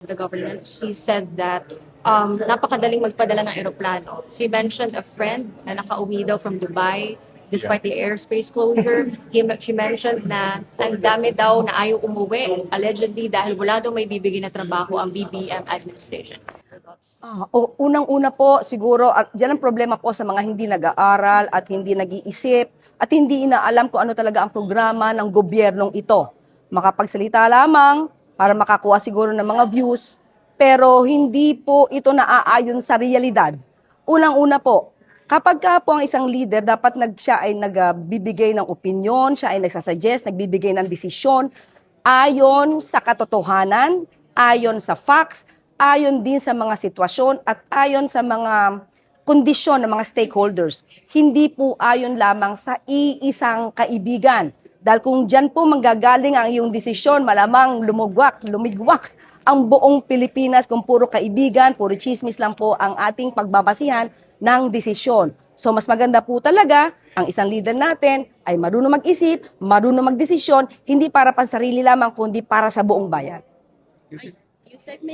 the government, she said that napakadaling magpadala ng eroplano. She mentioned a friend na nakauwi daw from Dubai despite the airspace closure. She mentioned na ang dami daw na ayaw umuwi, allegedly dahil wala daw may bibigyan na trabaho ang BBM administration. Unang-una po, siguro, dyan ang problema po sa mga hindi nag-aaral at hindi nag-iisip at hindi inaalam kung ano talaga ang programa ng gobyernong ito. Makapagsalita lamang para makakuha siguro ng mga views, pero hindi po ito naaayon sa realidad. Unang-una po, kapag ka po ang isang leader, dapat siya ay nagbibigay ng opinion, siya ay nagsasuggest, nagbibigay ng desisyon, ayon sa katotohanan, ayon sa facts, ayon din sa mga sitwasyon at ayon sa mga kondisyon ng mga stakeholders. Hindi po ayon lamang sa iisang kaibigan. Dahil kung dyan po manggagaling ang iyong desisyon, malamang lumigwak ang buong Pilipinas kung puro kaibigan, puro chismis lang po ang ating pagbabasihan ng desisyon. So mas maganda po talaga ang isang leader natin ay marunong mag-isip, marunong magdesisyon, hindi para pansarili lamang kundi para sa buong bayan. You said